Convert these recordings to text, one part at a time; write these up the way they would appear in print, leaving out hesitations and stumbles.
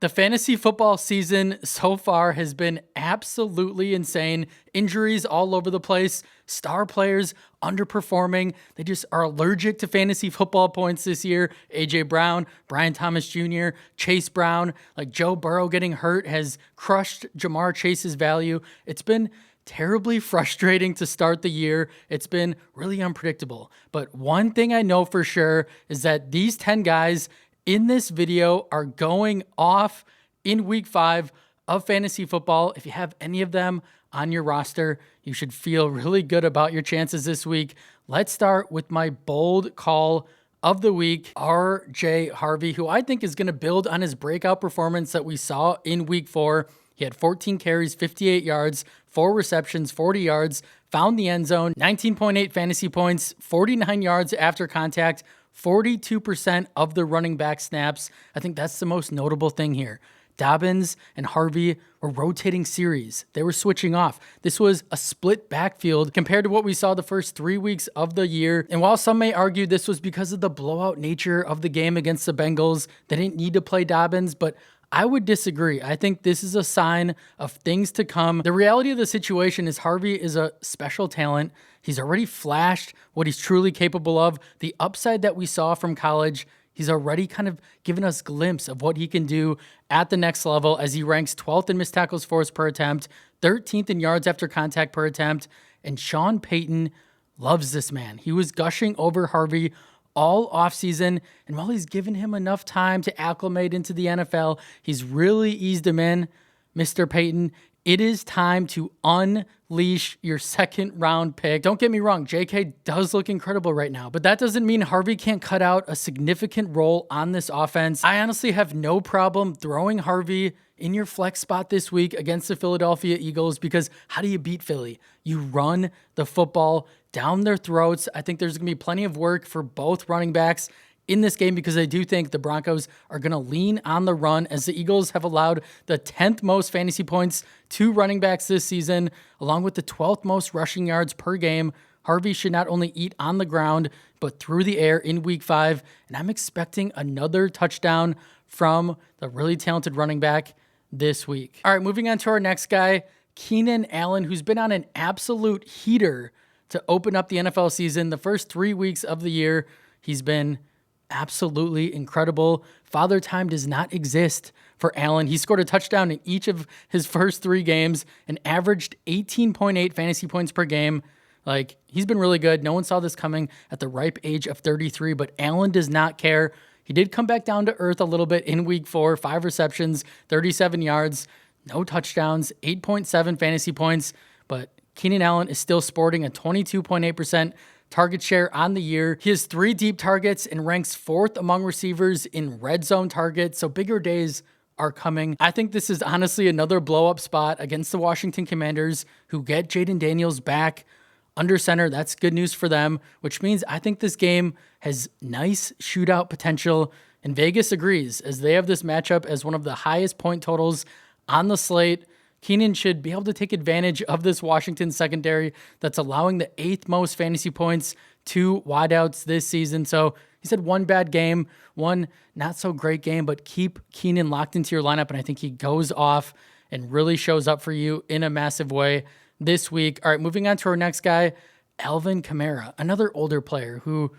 The fantasy football season so far has been absolutely insane. Injuries all over the place, star players underperforming. They just are allergic to fantasy football points this year. A.J. Brown, Brian Thomas Jr., Chase Brown, like Joe Burrow getting hurt has crushed Jamar Chase's value. It's been terribly frustrating to start the year. It's been really unpredictable. But one thing I know for sure is that these 10 guys in this video are going off in week 5 of fantasy football. If you have any of them on your roster, you should feel really good about your chances this week. Let's start with my bold call of the week, R.J. Harvey, who I think is going to build on his breakout performance that we saw in week 4. He had 14 carries, 58 yards, 4 receptions, 40 yards, found the end zone, 19.8 fantasy points, 49 yards after contact, 42% of the running back snaps. I think that's the most notable thing here. Dobbins and Harvey were rotating series. They were switching off. This was a split backfield compared to what we saw the first 3 weeks of the year. And while some may argue this was because of the blowout nature of the game against the Bengals, they didn't need to play Dobbins, but I would disagree. I think this is a sign of things to come. The reality of the situation is Harvey is a special talent. He's already flashed what he's truly capable of. The upside that we saw from college, he's already kind of given us a glimpse of what he can do at the next level as he ranks 12th in missed tackles forced per attempt, 13th in yards after contact per attempt, and Sean Payton loves this man. He was gushing over Harvey all offseason, and while he's given him enough time to acclimate into the NFL, he's really eased him in. Mr. Payton, it is time to unleash your second round pick. Don't get me wrong, JK does look incredible right now, but that doesn't mean Harvey can't cut out a significant role on this offense. I honestly have no problem throwing Harvey in your flex spot this week against the Philadelphia Eagles, because how do you beat Philly? You run the football down their throats. I think there's going to be plenty of work for both running backs in this game, because I do think the Broncos are going to lean on the run, as the Eagles have allowed the 10th most fantasy points to running backs this season, along with the 12th most rushing yards per game. Harvey should not only eat on the ground, but through the air in week 5. And I'm expecting another touchdown from the really talented running back this week. All right, moving on to our next guy, Keenan Allen, who's been on an absolute heater to open up the NFL season. The first 3 weeks of the year, he's been absolutely incredible. Father time does not exist for Allen. He scored a touchdown in each of his first 3 games and averaged 18.8 fantasy points per game. Like, he's been really good. No one saw this coming at the ripe age of 33, but Allen does not care. He did come back down to earth a little bit in week 4, 5 receptions, 37 yards, no touchdowns, 8.7 fantasy points, but Keenan Allen is still sporting a 22.8% target share on the year. He has 3 deep targets and ranks 4th among receivers in red zone targets, so bigger days are coming. I think this is honestly another blow-up spot against the Washington Commanders, who get Jaden Daniels back under center. That's good news for them, which means I think this game has nice shootout potential, and Vegas agrees, as they have this matchup as one of the highest point totals on the slate. Keenan should be able to take advantage of this Washington secondary that's allowing the 8th most fantasy points to wideouts this season. So he said one bad game, one not so great game, but keep Keenan locked into your lineup, and I think he goes off and really shows up for you in a massive way this week. All right, moving on to our next guy, Alvin Kamara, another older player who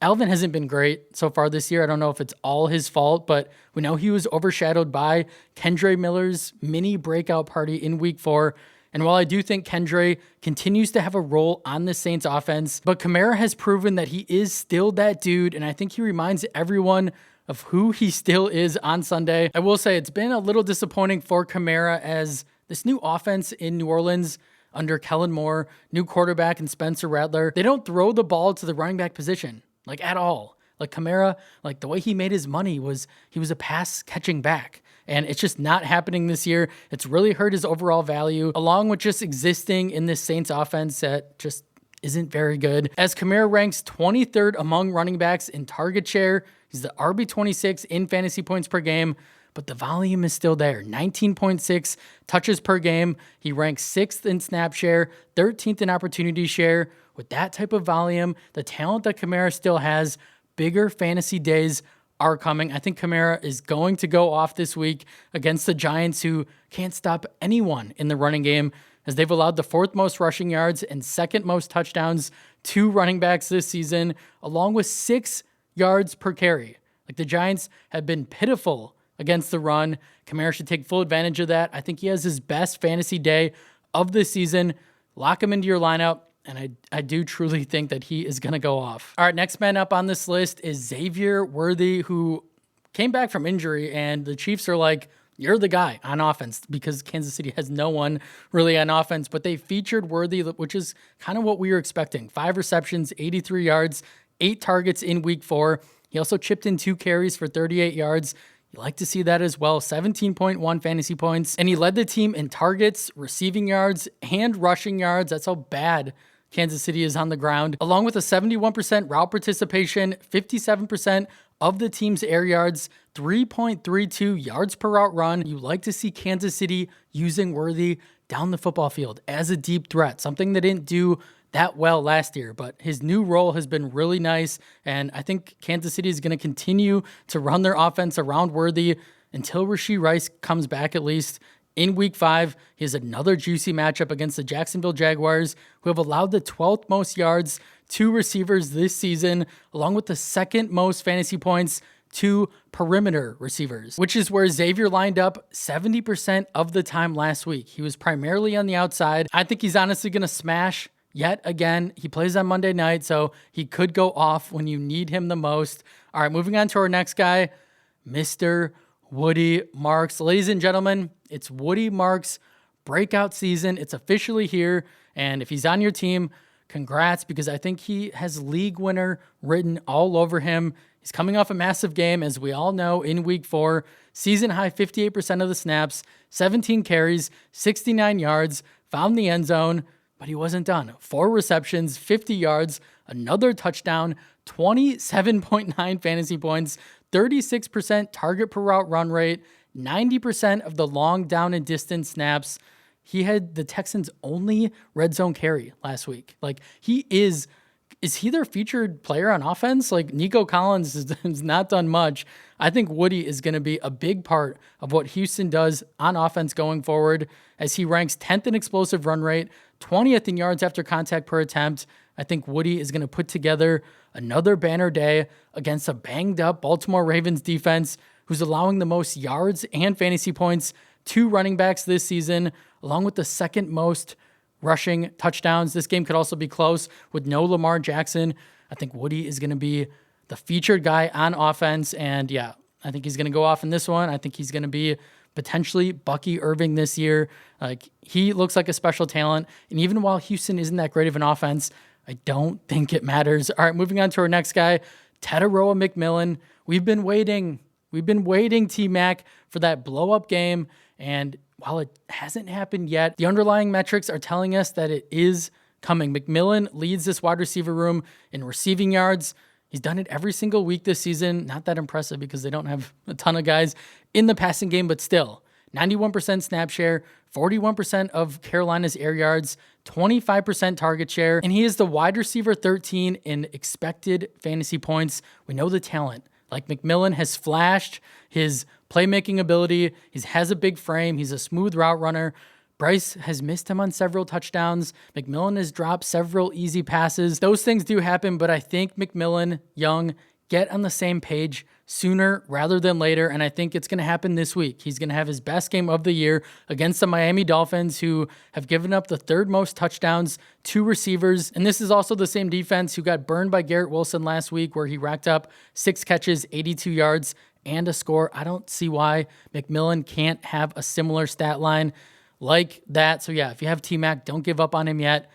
Alvin hasn't been great so far this year. I don't know if it's all his fault, but we know he was overshadowed by Kendre Miller's mini breakout party in week 4. And while I do think Kendre continues to have a role on the Saints offense, but Kamara has proven that he is still that dude, and I think he reminds everyone of who he still is on Sunday. I will say it's been a little disappointing for Kamara, as this new offense in New Orleans under Kellen Moore, new quarterback, and Spencer Rattler, they don't throw the ball to the running back position, like at all. Like Kamara, like the way he made his money was he was a pass catching back. And it's just not happening this year. It's really hurt his overall value, along with just existing in this Saints offense that just isn't very good. As Kamara ranks 23rd among running backs in target share, he's the RB26 in fantasy points per game, but the volume is still there. 19.6 touches per game. He ranks 6th in snap share, 13th in opportunity share. With that type of volume, the talent that Kamara still has, bigger fantasy days are coming. I think Kamara is going to go off this week against the Giants, who can't stop anyone in the running game, as they've allowed the 4th most rushing yards and 2nd most touchdowns to running backs this season, along with 6 yards per carry. Like, the Giants have been pitiful against the run. Kamara should take full advantage of that. I think he has his best fantasy day of the season. Lock him into your lineup, and I do truly think that he is going to go off. All right, next man up on this list is Xavier Worthy, who came back from injury, and the Chiefs are like, you're the guy on offense, because Kansas City has no one really on offense. But they featured Worthy, which is kind of what we were expecting. 5 receptions, 83 yards, 8 targets in week 4. He also chipped in 2 carries for 38 yards. You like to see that as well. 17.1 fantasy points. And he led the team in targets, receiving yards, and rushing yards. That's how bad Kansas City is on the ground. Along with a 71% route participation, 57% of the team's air yards, 3.32 yards per route run. You like to see Kansas City using Worthy down the football field as a deep threat, something they didn't do that well last year, but his new role has been really nice, and I think Kansas City is going to continue to run their offense around Worthy until Rashee Rice comes back, at least. In week 5, he has another juicy matchup against the Jacksonville Jaguars, who have allowed the 12th most yards to receivers this season, along with the 2nd most fantasy points to perimeter receivers, which is where Xavier lined up 70% of the time last week. He was primarily on the outside. I think he's honestly going to smash yet again. He plays on Monday night, so he could go off when you need him the most. All right, moving on to our next guy, Mr. Woody Marks. Ladies and gentlemen, it's Woody Marks' breakout season. It's officially here, and if he's on your team, congrats, because I think he has league winner written all over him. He's coming off a massive game, as we all know, in week 4. Season high 58% of the snaps, 17 carries, 69 yards, found the end zone, but he wasn't done. 4 receptions, 50 yards, another touchdown, 27.9 fantasy points, 36% target per route run rate, 90% of the long down and distance snaps. He had the Texans' only red zone carry last week. Like, is he their featured player on offense? Like, Nico Collins has not done much. I think Woody is going to be a big part of what Houston does on offense going forward, as he ranks 10th in explosive run rate, 20th in yards after contact per attempt. I think Woody is going to put together another banner day against a banged up Baltimore Ravens defense, who's allowing the most yards and fantasy points to running backs this season, along with the 2nd most rushing touchdowns. This game could also be close with no Lamar Jackson. I think Woody is going to be the featured guy on offense, and yeah, I think he's going to go off in this one. I think he's going to be potentially Bucky Irving this year. Like, he looks like a special talent, and even while Houston isn't that great of an offense, I don't think it matters. All right, moving on to our next guy, Tetairoa McMillan. We've been waiting, T-Mac, for that blow-up game, and while it hasn't happened yet, the underlying metrics are telling us that it is coming. McMillan leads this wide receiver room in receiving yards. He's done it every single week this season. Not that impressive because they don't have a ton of guys in the passing game, but still, 91% snap share, 41% of Carolina's air yards, 25% target share, and he is the wide receiver 13 in expected fantasy points. We know the talent. Like, McMillan has flashed his playmaking ability. He has a big frame. He's a smooth route runner. Bryce has missed him on several touchdowns. McMillan has dropped several easy passes. Those things do happen, but I think McMillan, Young, get on the same page sooner rather than later, and I think it's going to happen this week. He's going to have his best game of the year against the Miami Dolphins, who have given up the 3rd most touchdowns to receivers, and this is also the same defense who got burned by Garrett Wilson last week, where he racked up 6 catches, 82 yards, and a score. I don't see why McMillan can't have a similar stat line like that. So yeah, if you have T-Mac, don't give up on him yet.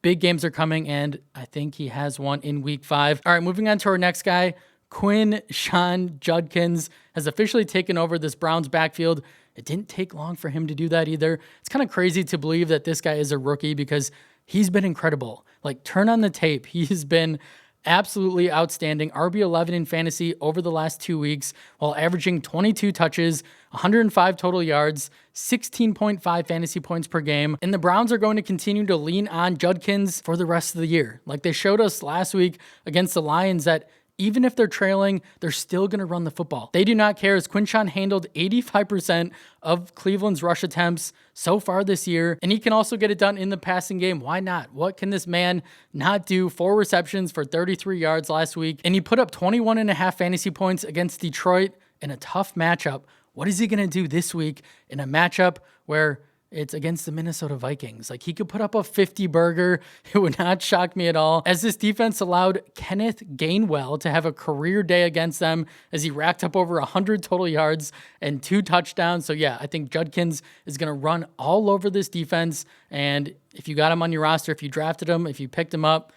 Big games are coming, and I think he has one in week 5. All right, moving on to our next guy, Quinshon Judkins has officially taken over this Browns backfield. It didn't take long for him to do that either. It's kind of crazy to believe that this guy is a rookie because he's been incredible. Like, turn on the tape. He's been absolutely outstanding. RB11 in fantasy over the last 2 weeks, while averaging 22 touches, 105 total yards, 16.5 fantasy points per game. And the Browns are going to continue to lean on Judkins for the rest of the year. Like they showed us last week against the Lions, that even if they're trailing, they're still going to run the football. They do not care, as Quinshon handled 85% of Cleveland's rush attempts so far this year, and he can also get it done in the passing game. Why not? What can this man not do? 4 receptions for 33 yards last week, and he put up 21.5 fantasy points against Detroit in a tough matchup. What is he going to do this week in a matchup where it's against the Minnesota Vikings? Like, he could put up a 50 burger. It would not shock me at all, as this defense allowed Kenneth Gainwell to have a career day against them, as he racked up over 100 total yards and 2 touchdowns. So yeah, I think Judkins is going to run all over this defense. And if you got him on your roster, if you drafted him, if you picked him up,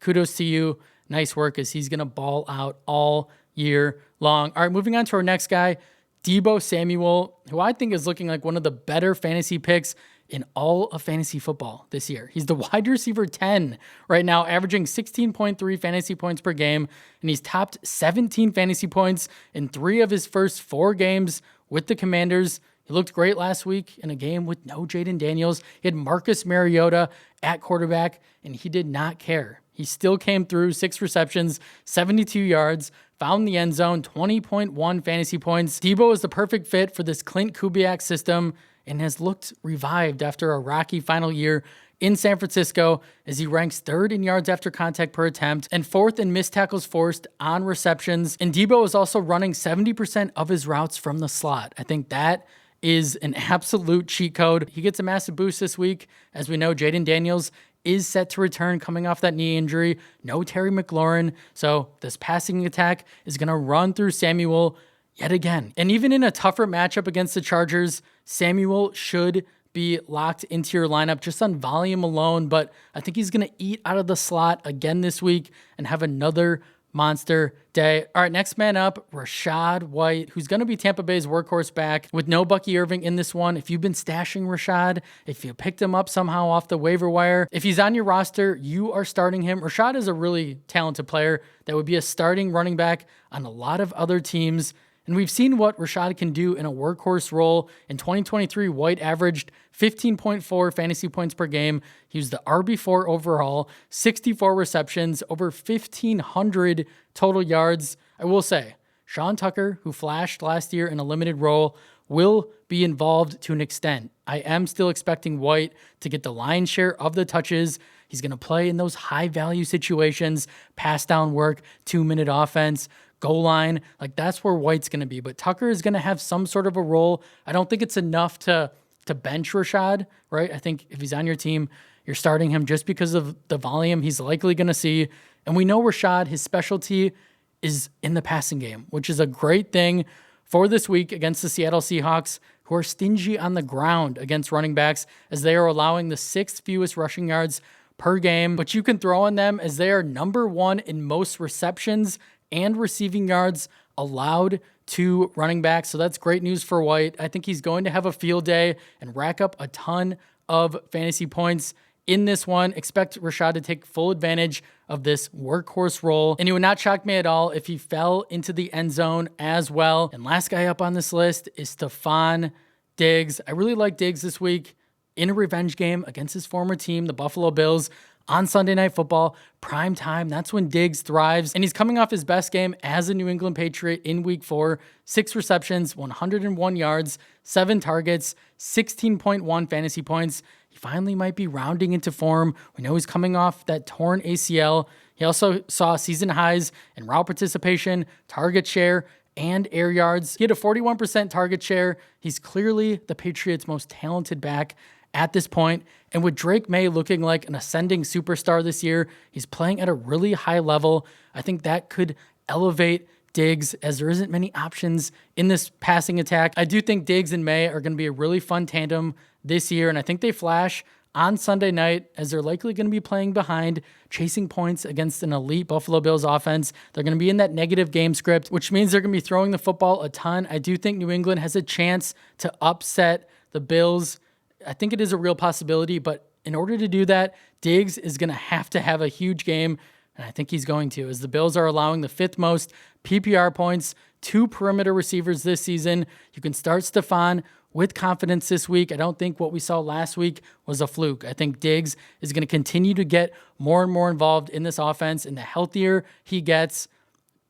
kudos to you. Nice work, as he's going to ball out all year long. All right, moving on to our next guy, Deebo Samuel, who I think is looking like one of the better fantasy picks in all of fantasy football this year. He's the wide receiver 10 right now, averaging 16.3 fantasy points per game, and he's topped 17 fantasy points in 3 of his first 4 games with the Commanders. He looked great last week in a game with no Jaden Daniels. He had Marcus Mariota at quarterback, and he did not care. He still came through, 6 receptions, 72 yards, found the end zone, 20.1 fantasy points. Deebo is the perfect fit for this Clint Kubiak system and has looked revived after a rocky final year in San Francisco, as he ranks 3rd in yards after contact per attempt and 4th in missed tackles forced on receptions. And Deebo is also running 70% of his routes from the slot. I think that is an absolute cheat code. He gets a massive boost this week. As we know, Jaden Daniels is set to return coming off that knee injury. No Terry McLaurin. So this passing attack is going to run through Samuel yet again. And even in a tougher matchup against the Chargers, Samuel should be locked into your lineup just on volume alone. But I think he's going to eat out of the slot again this week and have another monster day. All right, next man up, Rachaad White, who's going to be Tampa Bay's workhorse back with no Bucky Irving in this one. If you've been stashing Rachaad, if you picked him up somehow off the waiver wire, if he's on your roster, you are starting him. Rachaad is a really talented player that would be a starting running back on a lot of other teams. And we've seen what Rachaad can do in a workhorse role. In 2023, White averaged 15.4 fantasy points per game. He was the RB4 overall, 64 receptions, over 1,500 total yards. I will say, Sean Tucker, who flashed last year in a limited role, will be involved to an extent. I am still expecting White to get the lion's share of the touches. He's going to play in those high-value situations, pass down work, 2-minute offense, goal line. Like, that's where White's going to be. But Tucker is going to have some sort of a role. I don't think it's enough to bench Rachaad, right? I think if he's on your team, you're starting him just because of the volume he's likely going to see. And we know Rachaad, his specialty is in the passing game, which is a great thing for this week against the Seattle Seahawks, who are stingy on the ground against running backs, as they are allowing the 6th fewest rushing yards per game. But you can throw on them, as they are number 1 in most receptions and receiving yards allowed to running backs. So that's great news for White. I think he's going to have a field day and rack up a ton of fantasy points in this one. Expect Rachaad to take full advantage of this workhorse role. And it would not shock me at all if he fell into the end zone as well. And last guy up on this list is Stefon Diggs. I really like Diggs this week in a revenge game against his former team, the Buffalo Bills, on Sunday Night Football, prime time. That's when Diggs thrives. And he's coming off his best game as a New England Patriot in week 4, 6 receptions, 101 yards, 7 targets, 16.1 fantasy points. He finally might be rounding into form. We know he's coming off that torn ACL. He also saw season highs in route participation, target share, and air yards. He had a 41% target share. He's clearly the Patriots' most talented back at this point. And with Drake May looking like an ascending superstar this year, he's playing at a really high level. I think that could elevate Diggs, as there isn't many options in this passing attack. I do think Diggs and May are going to be a really fun tandem this year, and I think they flash on Sunday night, as they're likely going to be playing behind, chasing points against an elite Buffalo Bills offense. They're going to be in that negative game script, which means they're going to be throwing the football a ton. I do think New England has a chance to upset the Bills. I think it is a real possibility, but in order to do that, Diggs is going to have a huge game, and I think he's going to, as the Bills are allowing the 5th most PPR points to perimeter receivers this season. You can start Stefon with confidence this week. I don't think what we saw last week was a fluke. I think Diggs is going to continue to get more and more involved in this offense, and the healthier he gets,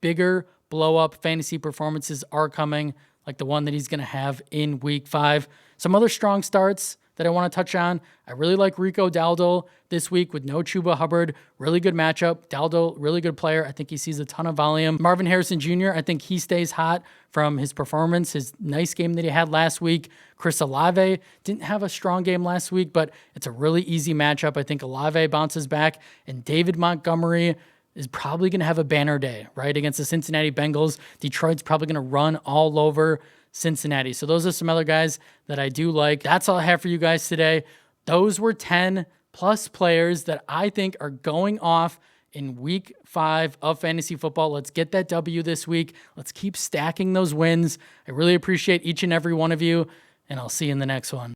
bigger blow up fantasy performances are coming, like the one that he's going to have in week 5. Some other strong starts that I want to touch on. I really like Rico Dowdle this week with no Chuba Hubbard. Really good matchup. Dowdle, really good player. I think he sees a ton of volume. Marvin Harrison Jr., I think he stays hot from his performance, his nice game that he had last week. Chris Olave didn't have a strong game last week, but it's a really easy matchup. I think Olave bounces back, and David Montgomery is probably going to have a banner day, right, against the Cincinnati Bengals. Detroit's probably going to run all over Cincinnati. So those are some other guys that I do like. That's all I have for you guys today. Those were 10 plus players that I think are going off in week 5 of fantasy football. Let's get that W this week. Let's keep stacking those wins. I really appreciate each and every one of you, and I'll see you in the next one.